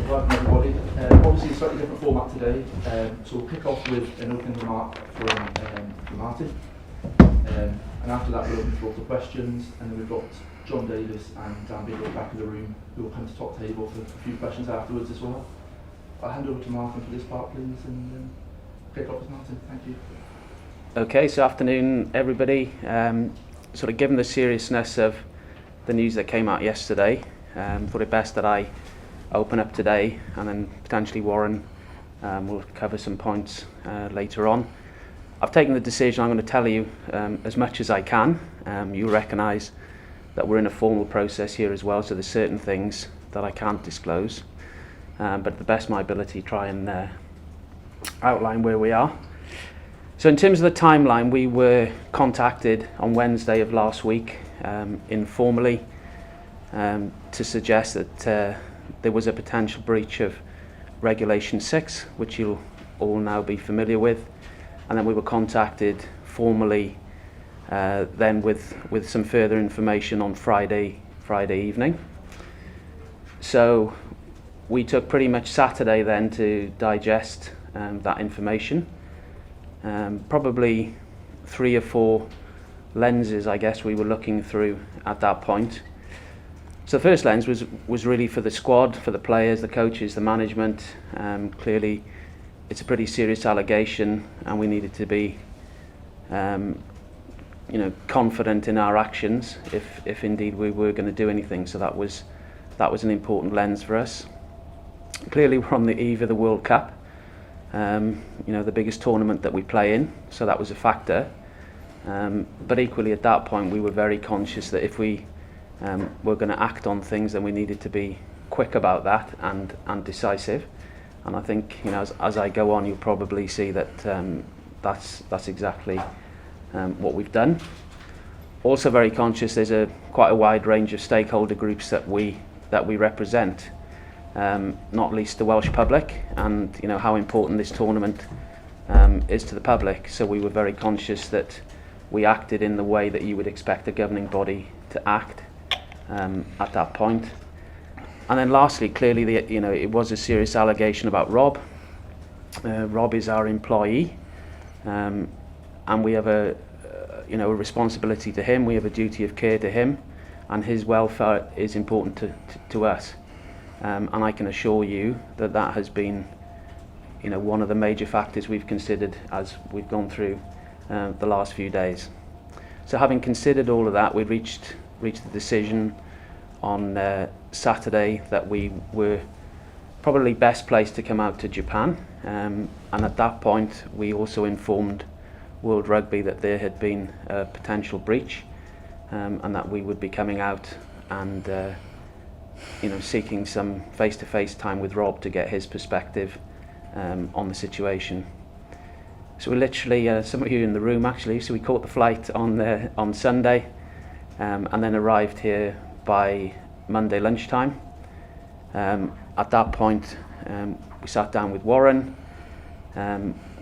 Welcome everybody. Obviously a slightly different format today, so we'll kick off with an opening remark from Martyn, and after that we'll open the floor to questions, and then we've got John Davis and Dan Beagle back in the room who will come to top table for a few questions afterwards as well. I'll hand over to Martyn for this part please, and kick off with Martyn. Thank you. Okay, so afternoon everybody. Sort of given the seriousness of the news that came out yesterday, thought it best that I open up today, and then potentially Warren will cover some points later on. I've taken the decision, I'm going to tell you as much as I can. You recognise that we're in a formal process here as well, so there's certain things that I can't disclose, but at the best of my ability try and outline where we are. So in terms of the timeline, we were contacted on Wednesday of last week informally to suggest that there was a potential breach of Regulation 6, which you'll all now be familiar with, and then we were contacted formally then with some further information on Friday evening. So we took pretty much Saturday then to digest that information. Probably 3 or 4 lenses, I guess, we were looking through at that point. So the first lens was really for the squad, for the players, the coaches, the management. Clearly, it's a pretty serious allegation, and we needed to be, confident in our actions if indeed we were going to do anything. So that was an important lens for us. Clearly, we're on the eve of the World Cup, the biggest tournament that we play in. So that was a factor. But equally, at that point, we were very conscious that if we we're going to act on things, then we needed to be quick about that and decisive. And I think, as I go on, you'll probably see that that's exactly what we've done. Also very conscious there's quite a wide range of stakeholder groups that we represent, not least the Welsh public, and how important this tournament is to the public. So we were very conscious that we acted in the way that you would expect a governing body to act at that point. And then lastly, clearly it was a serious allegation about Rob. Rob is our employee, and we have a responsibility to him. We have a duty of care to him, and his welfare is important to us. And I can assure you that has been one of the major factors we've considered as we've gone through the last few days. So having considered all of that, we reached the decision on Saturday that we were probably best placed to come out to Japan, and at that point we also informed World Rugby that there had been a potential breach, and that we would be coming out and seeking some face-to-face time with Rob to get his perspective on the situation. So we literally, some of you in the room actually, so we caught the flight on Sunday, and then arrived here by Monday lunchtime. At that point, we sat down with Warren.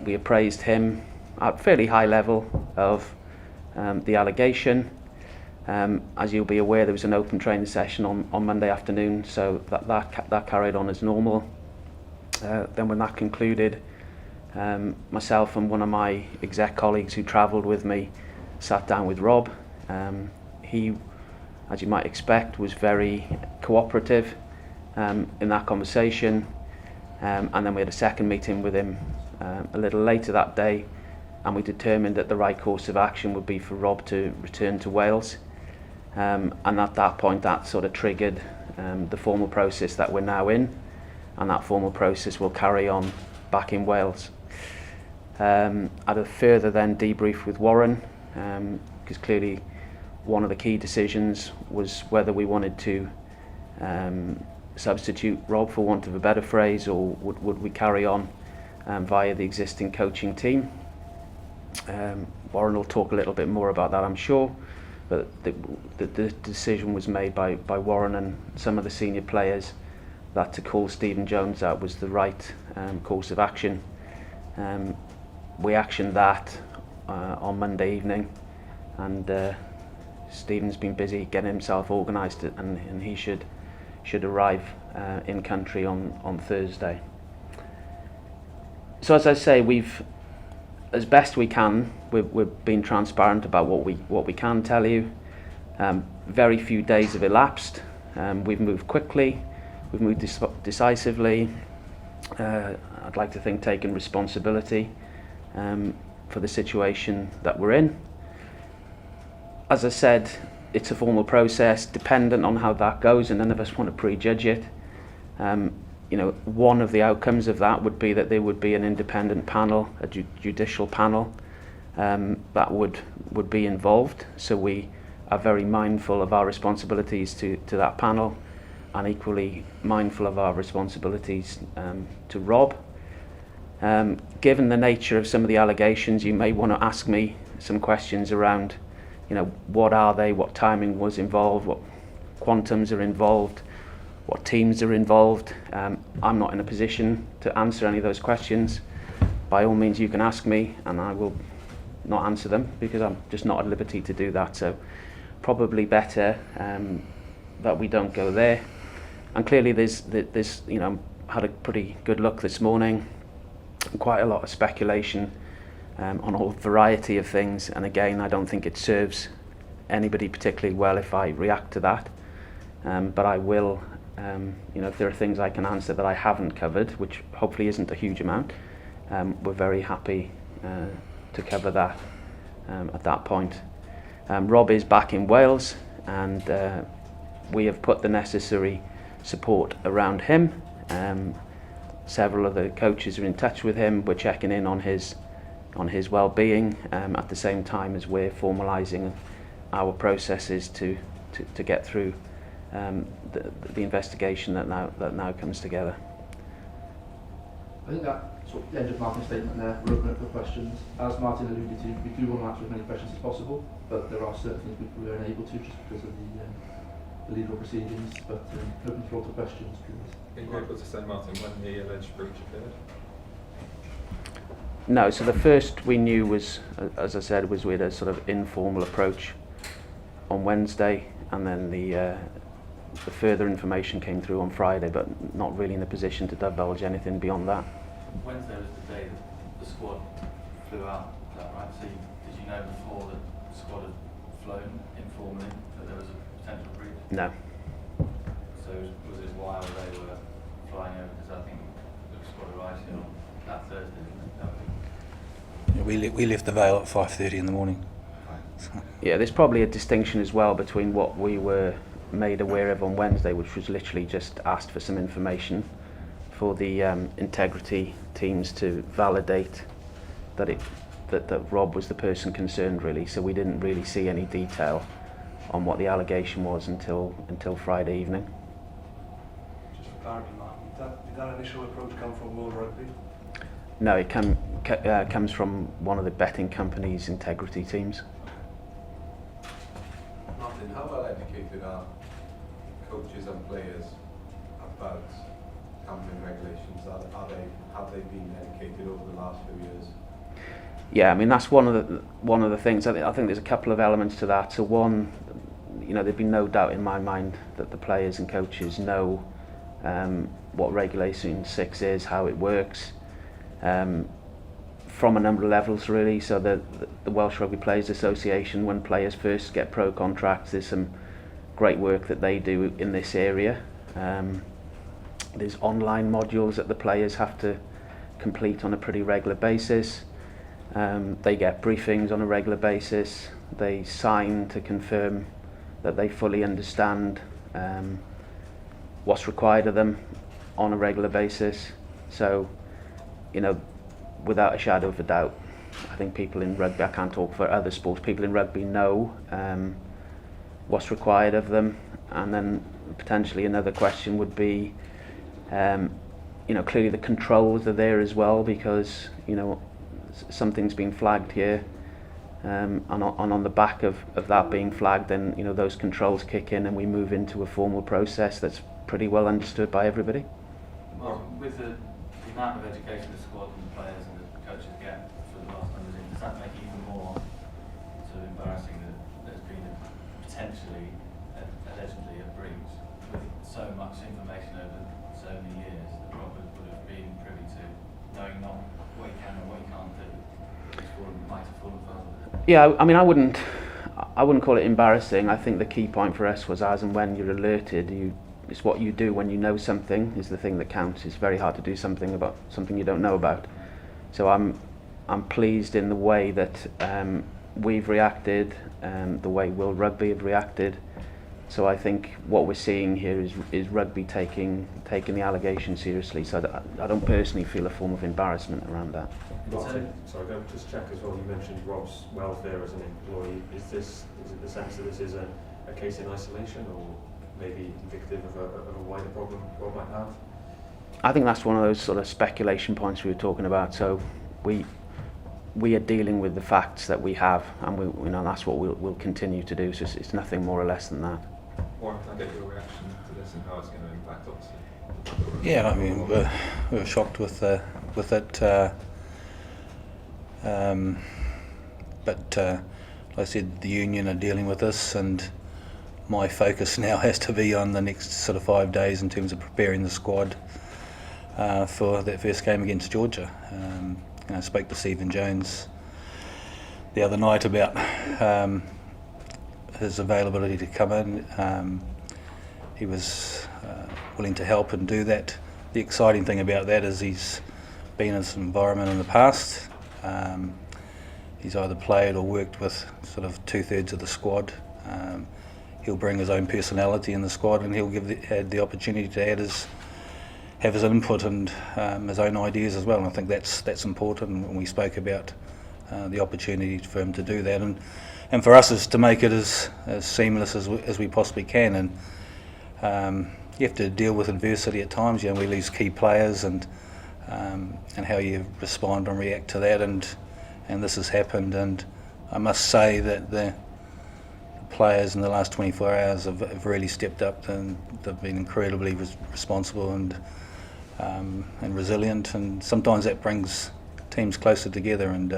We appraised him at fairly high level of the allegation. As you'll be aware, there was an open training session on Monday afternoon, so that carried on as normal. Then when that concluded, myself and one of my exec colleagues who travelled with me sat down with Rob. He, as you might expect, was very cooperative in that conversation, and then we had a second meeting with him a little later that day, and we determined that the right course of action would be for Rob to return to Wales, and at that point that sort of triggered the formal process that we're now in, and that formal process will carry on back in Wales. I had a further then debrief with Warren, because clearly one of the key decisions was whether we wanted to substitute Rob, for want of a better phrase, or would we carry on via the existing coaching team. Warren will talk a little bit more about that, I'm sure, but the decision was made by Warren and some of the senior players that to call Stephen Jones out was the right course of action. We actioned that on Monday evening, and Stephen's been busy getting himself organised, and he should should arrive in country on Thursday. So as I say, we've, as best we can, we've been transparent about what we can tell you. Very few days have elapsed. We've moved quickly, we've moved decisively. I'd like to think taken responsibility for the situation that we're in. As I said, it's a formal process, dependent on how that goes, and none of us want to prejudge it. One of the outcomes of that would be that there would be an independent panel, a judicial panel, that would be involved. So we are very mindful of our responsibilities to that panel, and equally mindful of our responsibilities to Rob. Given the nature of some of the allegations, you may want to ask me some questions around, what are they, what timing was involved, what quantums are involved, what teams are involved. I'm not in a position to answer any of those questions. By all means, you can ask me, and I will not answer them because I'm just not at liberty to do that. So probably better that we don't go there. And clearly there's had a pretty good look this morning, quite a lot of speculation on a variety of things, and again, I don't think it serves anybody particularly well if I react to that, but I will, if there are things I can answer that I haven't covered, which hopefully isn't a huge amount, we're very happy to cover that at that point. Rob is back in Wales, and we have put the necessary support around him. Several of the coaches are in touch with him. We're checking in on his well-being at the same time as we're formalising our processes to get through the investigation that now comes together. I think that sort of ended Martyn's statement there. We're open up for questions. As Martyn alluded to, we do want to answer as many questions as possible, but there are certain things we were unable to just because of the legal proceedings. But open the floor to questions, please. Are you able to say, Martyn, when the alleged breach occurred? No, so the first we knew was, as I said, we had a sort of informal approach on Wednesday, and then the further information came through on Friday, but not really in a position to divulge anything beyond that. Wednesday was the day that the squad flew out, is that right? So did you know before that the squad had flown informally that there was a potential breach? No. So was it while they were flying over? Because I think the squad arrived here on that Thursday, isn't it? We left the Vale at 5:30 in the morning. Yeah, there's probably a distinction as well between what we were made aware of on Wednesday, which was literally just asked for some information for the integrity teams to validate that Rob was the person concerned, really. So we didn't really see any detail on what the allegation was until Friday evening. Just for clarity, Martyn, did that initial approach come from World Rugby? No, it comes from one of the betting company's integrity teams. Martyn, how well educated are coaches and players about gambling regulations? Have they been educated over the last few years? Yeah, I mean that's one of the things. I think there's a couple of elements to that. So one, there'd be no doubt in my mind that the players and coaches know what Regulation 6 is, how it works, from a number of levels really. So the Welsh Rugby Players Association, when players first get pro contracts, there's some great work that they do in this area. There's online modules that the players have to complete on a pretty regular basis. They get briefings on a regular basis. They sign to confirm that they fully understand what's required of them on a regular basis. So, without a shadow of a doubt, I think people in rugby, I can't talk for other sports, people in rugby know what's required of them. And then potentially another question would be, clearly the controls are there as well, because something's been flagged here, and on the back of that being flagged, then those controls kick in and we move into a formal process that's pretty well understood by everybody. Well, with the amount of education the squad and the players and the coaches get for the last numbers in, does that make it even more sort of embarrassing that there's been potentially, allegedly, a breach with so much information over so many years that Rob would have been privy to, knowing not what he can and what he can't do, which might have fallen further. Yeah, I mean, I wouldn't call it embarrassing. I think the key point for us was as and when you're alerted, it's what you do when you know something is the thing that counts. It's very hard to do something about something you don't know about. So I'm pleased in the way that we've reacted, the way World Rugby have reacted. So I think what we're seeing here is rugby taking the allegation seriously. So I don't personally feel a form of embarrassment around that. Martyn, sorry, go just check as well. You mentioned Rob's welfare as an employee. Is it the sense that this is a case in isolation, or maybe indicative of a wider problem Rob might have? I think that's one of those sort of speculation points we were talking about. So we are dealing with the facts that we have, and we know that's what we'll continue to do. So it's nothing more or less than that. Warren, can I get your reaction to this and how it's going to impact, obviously? Yeah, I mean, we were shocked with it. But like I said, the union are dealing with this, and my focus now has to be on the next sort of 5 days in terms of preparing the squad for that first game against Georgia. I spoke to Stephen Jones the other night about his availability to come in. He was willing to help and do that. The exciting thing about that is he's been in this environment in the past. He's either played or worked with sort of 2/3 of the squad. He'll bring his own personality in the squad, and he'll have the opportunity to have his input and his own ideas as well. And I think that's important. And we spoke about the opportunity for him to do that, and for us is to make it as seamless as we possibly can. And you have to deal with adversity at times. You know, we lose key players, and how you respond and react to that. And this has happened. And I must say that the players in the last 24 hours have really stepped up, and they've been incredibly responsible and resilient. And sometimes that brings teams closer together. And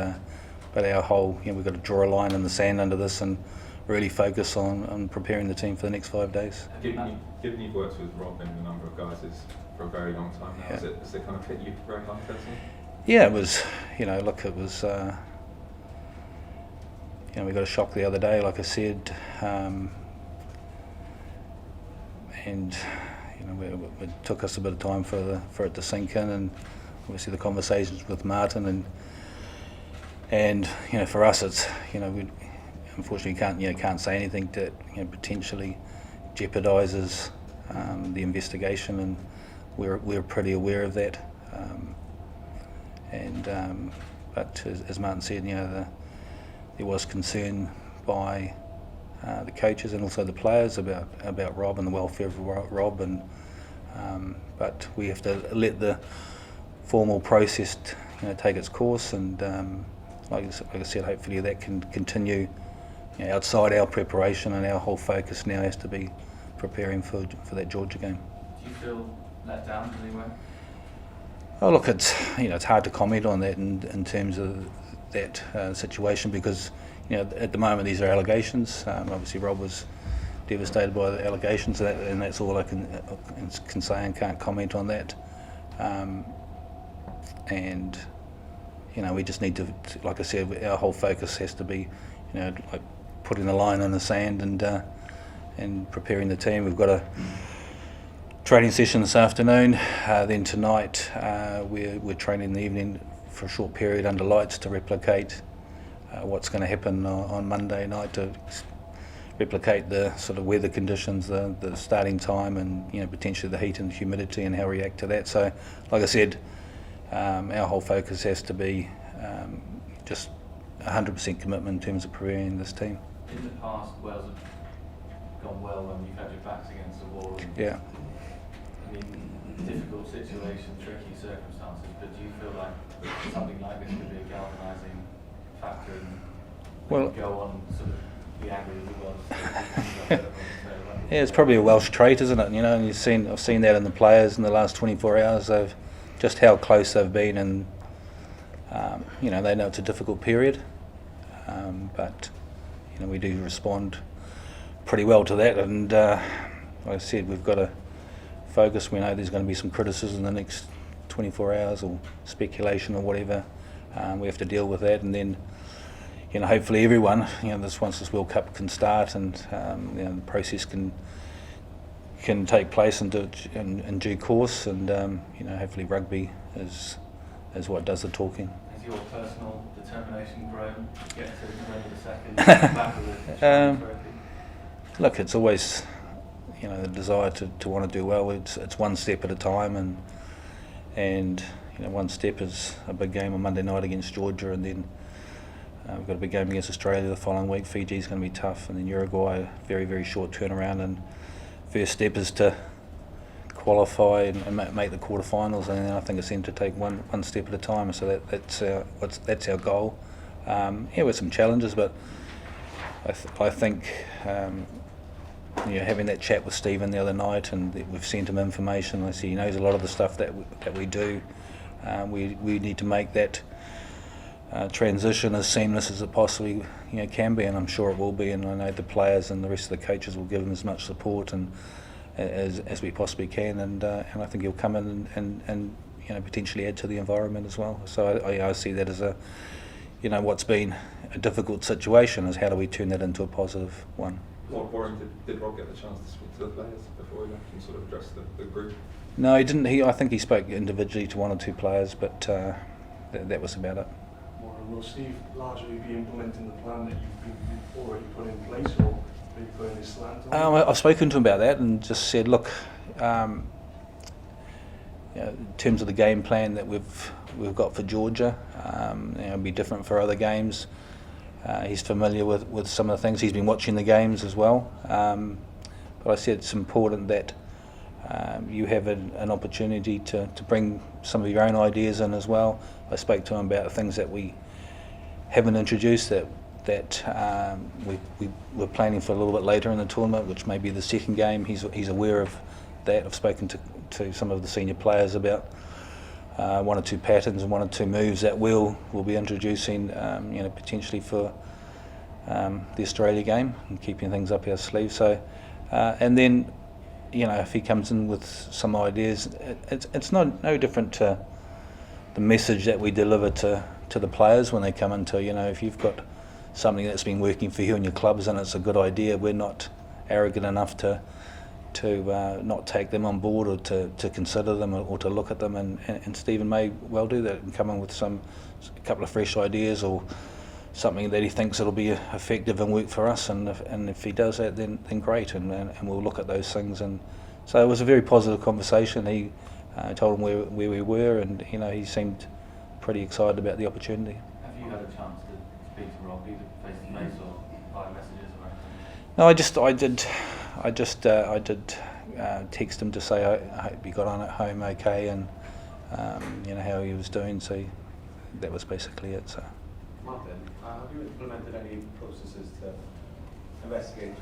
but our whole, we've got to draw a line in the sand under this and really focus on preparing the team for the next 5 days. Given you've worked with Rob and a number of guys for a very long time now, Yeah. has it kind of hit you very hard personally? Yeah, it was, look, it was, we got a shock the other day, like I said, and, it took us a bit of time for it to sink in, and obviously the conversations with Martyn, and for us it's, we unfortunately can't say anything that potentially jeopardises the investigation, and we're pretty aware of that. But as Martyn said, there was concern by the coaches and also the players about Rob and the welfare of Rob, and but we have to let the formal process take its course, and like I said, hopefully that can continue outside our preparation, and our whole focus now has to be preparing for that Georgia game. Do you feel let down in any way? Oh look, it's hard to comment on that in terms of that situation, because at the moment these are allegations. Obviously Rob was devastated by the allegations, and that's all I can say, and can't comment on that. And we just need to, like I said, our whole focus has to be like putting the line in the sand and preparing the team. We've got a training session this afternoon, then tonight we're training in the evening for a short period under lights to replicate what's going to happen on Monday night, to replicate the sort of weather conditions, the starting time, and potentially the heat and humidity, and how we react to that. So like I said, our whole focus has to be just 100% commitment in terms of preparing this team. In the past, Wales have gone well when you've had your backs against the wall. And, Yeah. I mean, difficult situation, tricky circumstances, but do you feel like something like this could be a galvanising factor and Well, go on sort of the angry as it was? Yeah, it's probably a Welsh trait, isn't it? And I've seen that in the players in the last 24 hours. They've just how close they've been, and they know it's a difficult period, but we do respond pretty well to that. And like I said, we've got to focus. We know there's going to be some criticism in the next 24 hours or speculation or whatever. We have to deal with that, and then hopefully everyone, once this World Cup can start and the process can take place in due course, and hopefully rugby is what does the talking. Has your personal determination grown to get to November the 2nd back with the trophy? Look, it's always the desire to want to do well. It's one step at a time, and one step is a big game on Monday night against Georgia, and then we've got a big game against Australia the following week. Fiji's going to be tough, and then Uruguay, very, very short turnaround. And first step is to qualify and make the quarterfinals, and then I think it's then to take one step at a time. So that's our goal. With some challenges, but I think having that chat with Stephen the other night, and we've sent him information. I see he knows a lot of the stuff that we do. We need to make that transition as seamless as it possibly can be, and I'm sure it will be. And I know the players and the rest of the coaches will give him as much support and as we possibly can. And I think he'll come in and potentially add to the environment as well. So I see that as what's been a difficult situation is how do we turn that into a positive one. Warren, did Rob get the chance to speak to the players before he left and sort of address the group? No, he didn't. I think he spoke individually to one or two players, but that was about it. Warren, will Steve largely be implementing the plan that you've already put in place, or will he put any slant on it? I've spoken to him about that and just said, look, in terms of the game plan that we've got for Georgia, it'll be different for other games. He's familiar with some of the things. He's been watching the games as well. But I said it's important that you have an opportunity to bring some of your own ideas in as well. I spoke to him about the things that we haven't introduced that we're planning for a little bit later in the tournament, which may be the second game. He's aware of that. I've spoken to some of the senior players about one or two patterns and one or two moves that we'll be introducing, potentially for the Australia game and keeping things up our sleeve. So, and then, if he comes in with some ideas, it's no different to the message that we deliver to the players when they come into. If you've got something that's been working for you and your clubs and it's a good idea, we're not arrogant enough to not take them on board or to consider them or to look at them, and Stephen may well do that and come in with a couple of fresh ideas or something that he thinks it'll be effective and work for us, and if he does that, then great, and we'll look at those things. And so it was a very positive conversation. He told him where we were, and he seemed pretty excited about the opportunity. Have you had a chance to speak to Rob, either face to face or via messages or anything? No, I did text him to say I hope he got on at home okay, and how he was doing. So that was basically it. So. Martyn, have you implemented any processes to investigate